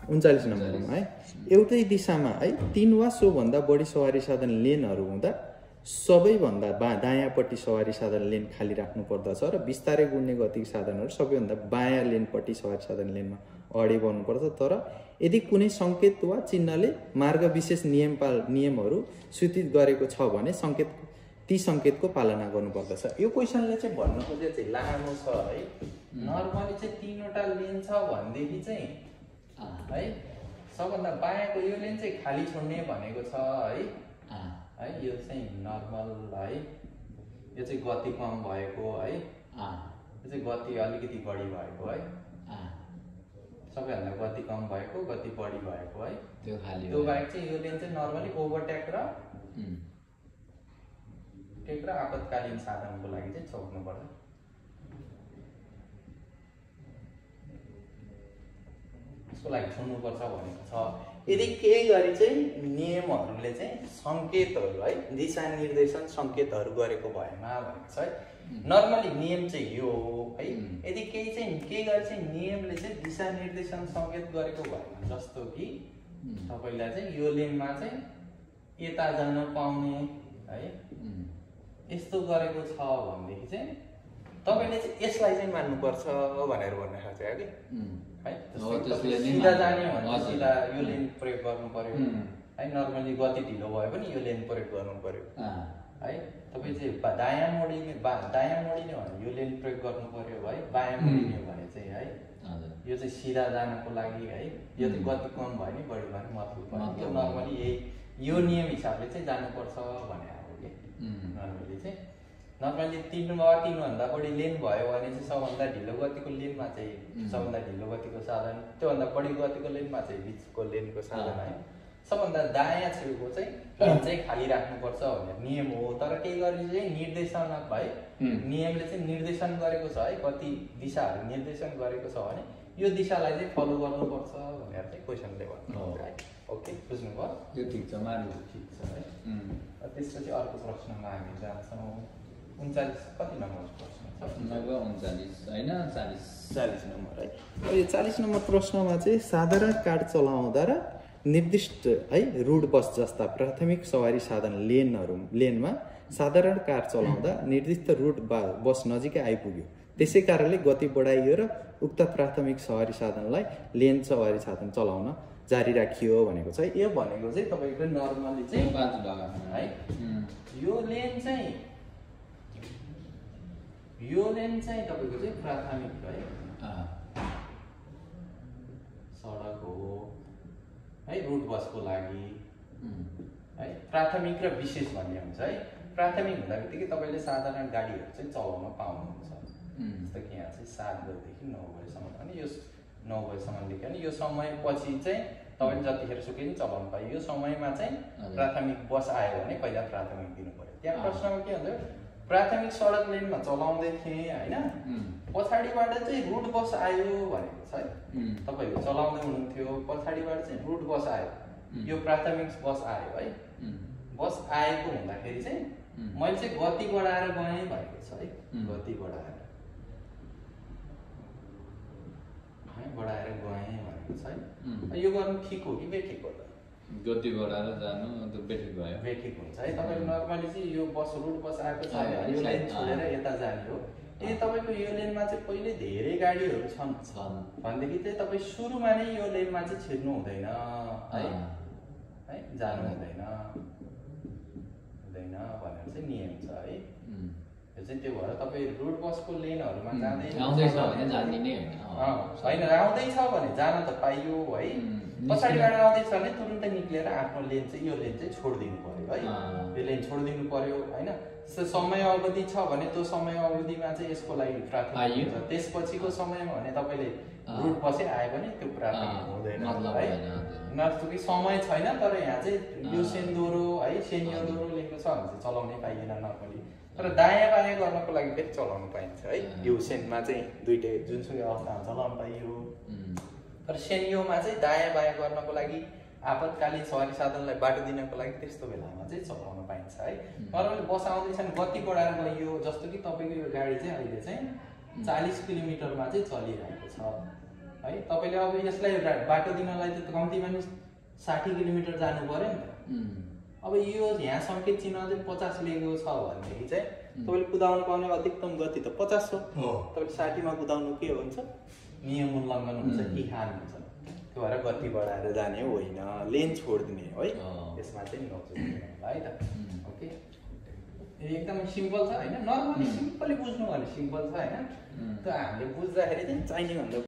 39 नम्बरमा है एउटै दिशामा है 3 वा सो भन्दा बढी सवारी साधन लेनहरू हुँदा सबैभन्दा दायाँपट्टि सवारी साधन लेन खाली राख्नु पर्दछ र बिस्तारै गुड्ने गतिको साधनहरू सबैभन्दा बायाँ लेनपट्टि सवारी साधन लेनमा अगाडि बढ्नुपर्छ। तर यदि कुनै सङ्केत वा चिन्हले मार्ग विशेष नियमहरू सूचित गरेको छ भने ती सङ्केतको पालना गर्नुपर्दछ। यो क्वेसनले चाहिँ भन्नु खोजे चाहिँ लामो छ है। नर्मली चाहिँ 3वटा लेन छ भनेदेखि चाहिँ है सबभन्दा बायाँको यो लेन चाहिँ खाली छोड्ने भनेको छ है यो चाहिँ नर्मल है। यो चाहिँ गति कम भएको है, यो चाहिँ गति अलिकति बढी भएको है, सबैभन्दा गति कम भएको गति बढी भएको है। त्यो बाहेक चाहिँ यो लेन चाहिँ नर्मली ओभरटेक र आपतकालीन साधनको लागि चाहिँ छोड्नु पर्छ। यसको लागि छोड्नुपर्छ भनेको छ। यदि केही गरी चाहिँ नियमहरूले चाहिँ सङ्केतहरू है दिशा निर्देशन सङ्केतहरू गरेको भएमा भनेको छ है। नर्मली नियम चाहिँ यो हो है। यदि केही गरी चाहिँ नियमले चाहिँ दिशा निर्देशन सङ्केत गरेको भएमा जस्तो कि तपाईँलाई चाहिँ यो लेनमा चाहिँ यता जान पाउने है यस्तो गरेको छ भनेदेखि चाहिँ तपाईँले चाहिँ यसलाई चाहिँ मान्नुपर्छ भनेर भन्ने खालको है कि है। सिधा जाने भने सिधा यो लेन प्रयोग गर्नु पर्यो है। नर्मली गति ढिलो भए पनि यो लेन प्रयोग गर्नु पर्यो है। तपाईँ चाहिँ दायाँ मोडिने भने यो लेन प्रयोग गर्नु पर्यो है। बायाँ मोडिने भने चाहिँ है यो चाहिँ सिधा जानको लागि है। यो चाहिँ गति कम भयो नि बढी भयो नि मतलब त्यो नर्मली यो नियम हिसाबले चाहिँ जानुपर्छ भने हो कि नर्मली चाहिँ। नर्मली 3 वा 3 भन्दा बढी लेन भयो भने चाहिँ सबभन्दा ढिलो गतिको लेनमा चाहिँ सबभन्दा ढिलो गतिको साधन, त्योभन्दा बढी गतिको लेनमा चाहिँ बिचको लेनको साधन है। सबभन्दा दायाँ छेउको चाहिँ लेन चाहिँ खाली राख्नुपर्छ भनेर नियम हो। तर केही गरी चाहिँ निर्देशन है नियमले चाहिँ निर्देशन गरेको छ है कति दिशाहरू निर्देशन गरेको छ भने यो दिशालाई चाहिँ फलो गर्नुपर्छ भनेर चाहिँ क्वेसनले भन्नु है। ओके बुझ्नुभयो? यो ठिक छ मान्नु ठिक छ है। त्यसपछि अर्को प्रश्नमा हामी जान्छौँ। 39 कति नम्बर प्रश्न छ? 39 होइन 40 नम्बर है। यो 40 नम्बर प्रश्नमा चाहिँ साधारण कार चलाउँदा र निर्दिष्ट है रोड बस जस्ता प्राथमिक सवारी साधन लेनमा साधारण कार चलाउँदा निर्दिष्ट रोड बस नजिकै आइपुग्यो, त्यसै कारणले गति बढाइयो र उक्त प्राथमिक सवारी साधनलाई लेन सवारी साधन चलाउन जारी राखियो भनेको छ। यो भनेको चाहिँ तपाईँको नर्मली चाहिँ है यो लेन चाहिँ तपाईँको चाहिँ प्राथमिक है सडक हो है रोड बसको लागि है। प्राथमिक र विशेष भन्ने हुन्छ है। प्राथमिक हुँदा बित्तिकै तपाईँले साधारण गाडीहरू चाहिँ चलाउन पाउनुहुन्छ। जस्तो कि यहाँ चाहिँ 7 बजेदेखि 9 बजेसम्म अनि यो 9 बजेसम्मदेखि अनि यो समयपछि चाहिँ तपाईँले जतिखेर सुकै नि चलाउनु पायो। यो समयमा चाहिँ प्राथमिक बस आयो भने पहिला प्राथमिक दिनु पर्यो। त्यहाँ प्रश्नमा के भन्थ्यो प्राथमिक सडक लेनमा चलाउँदै थिएँ होइन, पछाडिबाट चाहिँ रुट बस आयो भनेको छ है। तपाईँहरू चलाउँदै हुनुहुन्थ्यो, पछाडिबाट चाहिँ रुट बस आयो, यो प्राथमिक बस आयो है। बस आएको हुँदाखेरि चाहिँ मैले चाहिँ गति बढाएर गएँ भनेको छ है। गति बढाएर गएँ भनेको छ है। यो गर्नु ठिक हो कि बेठिक हो त? गति बढाएर जानु अन्त बेठिक भयो, बेठिक हुन्छ है। तपाईँको नर्मली चाहिँ यो बस रुट बस आएको छ यो लेन छोडेर यता जाने हो। यदि तपाईँको यो लेनमा चाहिँ पहिले धेरै गाडीहरू छन् भनेदेखि चाहिँ तपाईँ सुरुमा नै यो लेनमा चाहिँ छिर्नु हुँदैन है जानु हुँदैन भनेर चाहिँ नियम छ है। यो चाहिँ त्यो भएर तपाईँ रुट बसको लेनहरूमा जाँदैछ भने जान्दिने होइन, आउँदैछ भने जान त पाइयो है। पछाडिबाट आउँदैछ भने तुरुन्तै निक्लेर आफ्नो लेन चाहिँ यो लेन चाहिँ छोडिदिनु पर्यो है। यो लेन छोडिदिनु पर्यो होइन। समय अवधि छ भने त्यो समय अवधिमा चाहिँ यसको लागि प्राथमिक हुन्छ। त्यसपछिको समयमा भने तपाईँले रुट बसै आयो भने त्यो प्राथमिक हुँदैन है। नत्र कि समय छैन तर यहाँ चाहिँ यो सेन्दोरो है सेन्योरो लेखेको छ भने चाहिँ चलाउनै पाइएन नर्मली। तर दायाँ बायाँ गर्नको लागि फेरि चलाउनु पाइन्छ है। यो सेनमा चाहिँ दुइटै जुनसुकै अवस्थामा चलाउनु पाइयो। तर सेनियोमा चाहिँ दायाँ बायाँ गर्नको लागि आपतकालीन सवारी साधनलाई बाटो दिनको लागि त्यस्तो बेलामा चाहिँ चलाउन पाइन्छ है। नर्मली बस आउँदैछन् गति बढाएर गइयो, जस्तो कि तपाईँको यो गाडी चाहिँ अहिले चाहिँ 40 किलोमिटरमा चाहिँ चलिरहेको छ है तपाईँले अब यसलाई बाटो दिनलाई त कम्तीमा नि 60 किलोमिटर जानु पर्यो नि त। अब यो यहाँ सङ्केत चिन्ह चाहिँ 50 लिएको छ भनेदेखि चाहिँ तपाईँले कुदाउनु पाउने अधिकतम गति त 50 हो। तपाईँले 60 मा कुदाउनु के हुन्छ, नियम उल्लङ्घन हुन्छ कि हानि हुन्छ। त्यो भएर गति बढाएर जाने होइन, लेन छोडिदिने है, यसमा चाहिँ नचुक्नु है त। ओके, एकदमै सिम्पल छ होइन, नर्मली सिम्पली बुझ्नु भने सिम्पल छ होइन। त्यो हामीले बुझ्दाखेरि चाहिँ चाहिने भन्दा